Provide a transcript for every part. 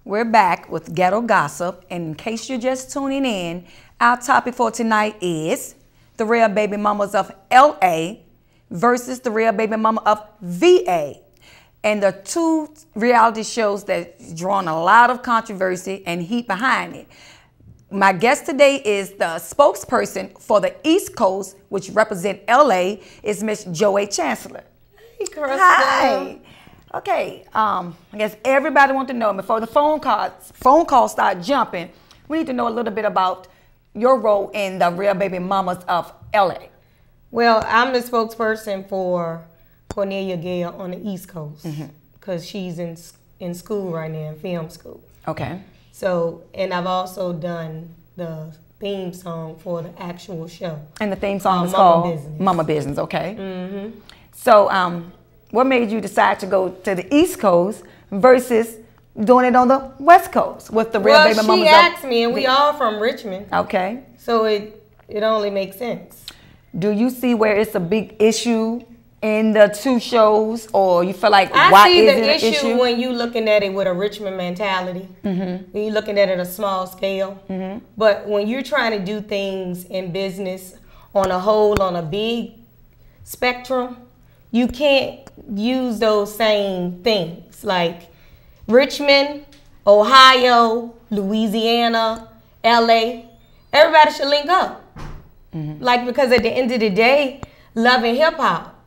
We're back with Ghetto Gossip, and in case you're just tuning in, our topic for tonight is The Real Baby Mamas of LA versus The Real Baby Mama of VA. And the two reality shows that's drawn a lot of controversy and heat behind it. My guest today is the spokesperson for the East Coast, which represent LA, is Miss Joey Chancellor. Hey, Crystal. Hi. Okay, I guess everybody wants to know, before the phone calls start jumping, we need to know a little bit about your role in the Real Baby Mamas of LA. Well, I'm the spokesperson for Cornelia Gale on the East Coast because she's in school right now, in film school. Okay. So, and I've also done the theme song for the actual show. And the theme song is Mama called Business. Mama Business, okay. So, what made you decide to go to the East Coast versus doing it on the West Coast with the Real Baby Mamas? Well, she asked me, and we all from Richmond. Okay. So it only makes sense. Do you see where it's a big issue in the two shows, or you feel like I why see is the it an issue when you looking at it with a Richmond mentality, when you're looking at it at a small scale. But when you're trying to do things in business on a whole, on a big spectrum, you can't use those same things. Like Richmond, Ohio, Louisiana, LA, everybody should link up. Like, because at the end of the day, love and hip hop,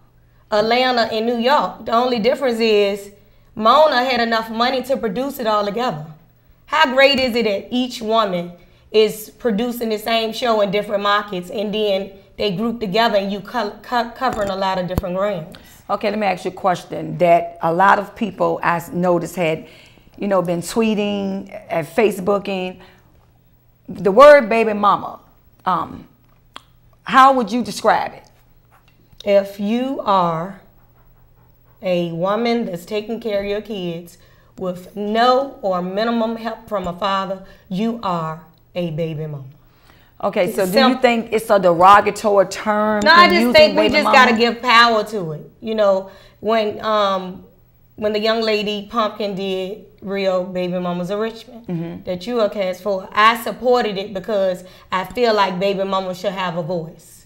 Atlanta and New York, the only difference is Mona had enough money to produce it all together. How great is it that each woman is producing the same show in different markets, and then they group together and you covering a lot of different grounds? Okay, let me ask you a question that a lot of people I noticed had, been tweeting and Facebooking. The word baby mama, how would you describe it? If you are a woman that's taking care of your kids with no or minimum help from a father, you are a baby mama. Okay, so do you think it's a derogatory term? No, I just think we just got to give power to it. You know, when the young lady Pumpkin did Real Baby Mamas of Richmond, that you are cast for, I supported it because I feel like baby mama should have a voice.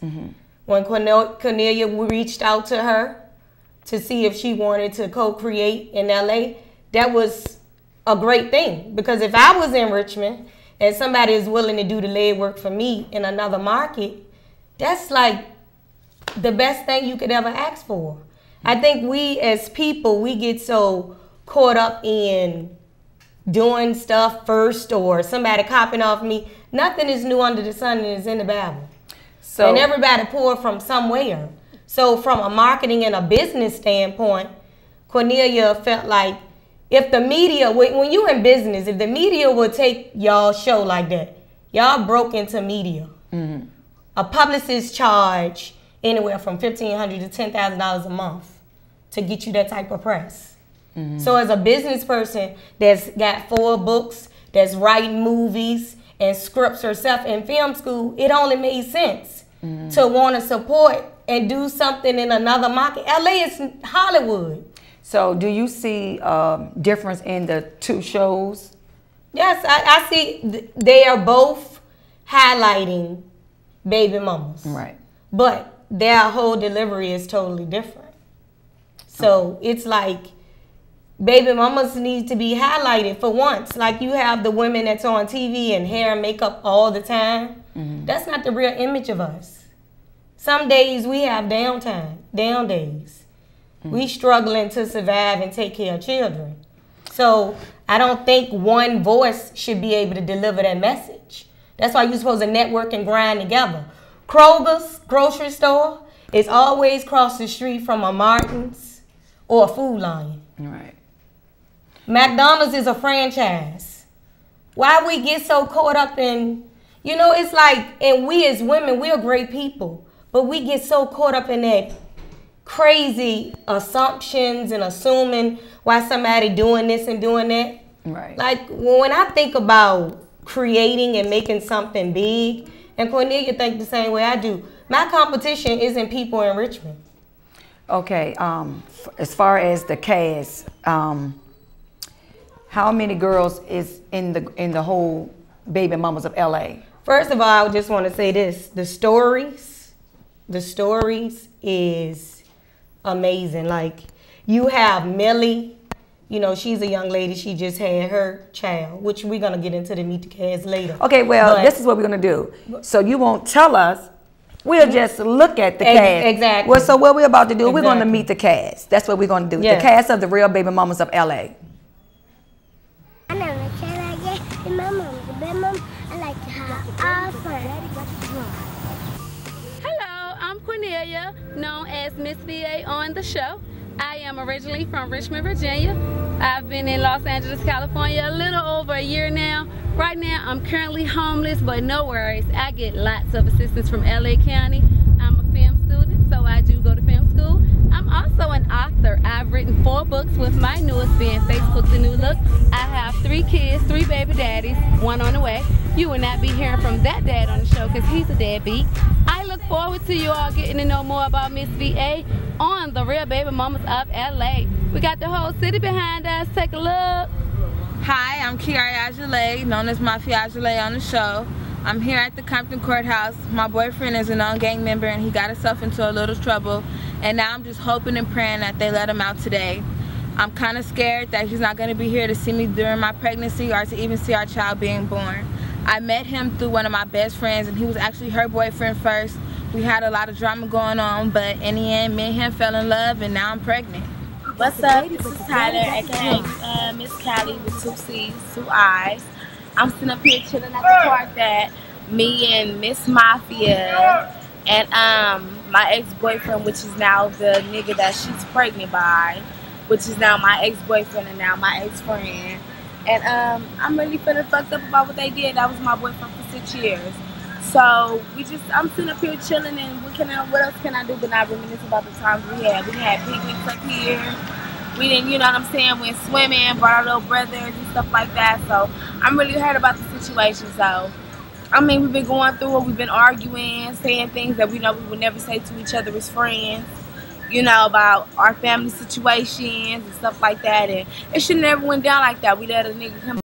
When Cornelia reached out to her to see if she wanted to co-create in LA, that was a great thing, because if I was in Richmond and somebody is willing to do the legwork for me in another market, that's like the best thing you could ever ask for. I think we as people, we get so caught up in doing stuff first or somebody copying off me. Nothing is new under the sun, and is in the Bible. So, and everybody poured from somewhere. So from a marketing and a business standpoint, Cornelia felt like if the media, when you're in business, if the media would take y'all show like that, y'all broke into media. A publicist charge anywhere from $1,500 to $10,000 a month to get you that type of press. So as a business person that's got 4 books, that's writing movies and scripts herself in film school, it only made sense to want to support and do something in another market. LA is Hollywood. So do you see a difference in the two shows? Yes, I see they are both highlighting baby mamas. Right. But their whole delivery is totally different. So it's like baby mamas need to be highlighted for once. Like you have the women that's on TV and hair and makeup all the time. That's not the real image of us. Some days we have downtime, down days. We struggling to survive and take care of children. So I don't think one voice should be able to deliver that message. That's why you're supposed to network and grind together. Kroger's grocery store is always across the street from a Martin's or a Food Lion. Right. McDonald's is a franchise. Why we get so caught up in, it's like, and we as women, we're great people, but we get so caught up in that crazy assumptions and assuming why somebody doing this and doing that. Right. Like when I think about creating and making something big, and Cornelia think the same way I do, my competition isn't people in Richmond. Okay, as far as the cast, How many girls is in the whole Baby Mamas of LA? First of all, I just want to say this. The stories is amazing. Like, you have Millie, you know, she's a young lady. She just had her child, which we're going to get into the meet the cast later. Okay, well, this is what we're going to do. So you won't tell us. We'll just look at the cast. Exactly. Well, so what we're about to do, we're going to meet the cast. That's what we're going to do. Yeah. The cast of The Real Baby Mamas of LA. I never said I get the mama, the baby mama. I like to have all fun. Hello, I'm Cornelia, known as Miss VA on the show. I am originally from Richmond, Virginia. I've been in Los Angeles, California a little over a year now. Right now, I'm currently homeless, but no worries. I get lots of assistance from LA County. I'm a film student, so I do go to film school. I'm also an author. I've written 4 books, with my newest being Facebook The New Look. I have 3 kids, 3 baby daddies, 1 on the way. You will not be hearing from that dad on the show because he's a deadbeat. I look forward to you all getting to know more about Miss VA on The Real Baby Mamas of LA. We got the whole city behind us. Take a look. Hi, I'm KaramelEntertainment, known as Mafia on the show. I'm here at the Compton Courthouse. My boyfriend is a known gang member and he got himself into a little trouble. And now I'm just hoping and praying that they let him out today. I'm kind of scared that he's not going to be here to see me during my pregnancy or to even see our child being born. I met him through one of my best friends and he was actually her boyfriend first. We had a lot of drama going on, but in the end, me and him fell in love and now I'm pregnant. What's up? This is Tyler, aka Miss Callie with 2 C's, 2 I's. I'm sitting up here chilling at the park that me and Miss Mafia and my ex-boyfriend, which is now the nigga that she's pregnant by, which is now my ex-boyfriend and now my ex-friend. And I'm really feeling fucked up about what they did. That was my boyfriend for 6 years. So I'm sitting up here chilling, and what else can I do but not reminisce about the times we had? We had picnics up here. We didn't, you know what I'm saying, went swimming, brought our little brothers and stuff like that. So I'm really hurt about the situation. So, I mean, we've been going through it. We've been arguing, saying things that we know we would never say to each other as friends, you know, about our family situations and stuff like that. And it should never went down like that. We let a nigga come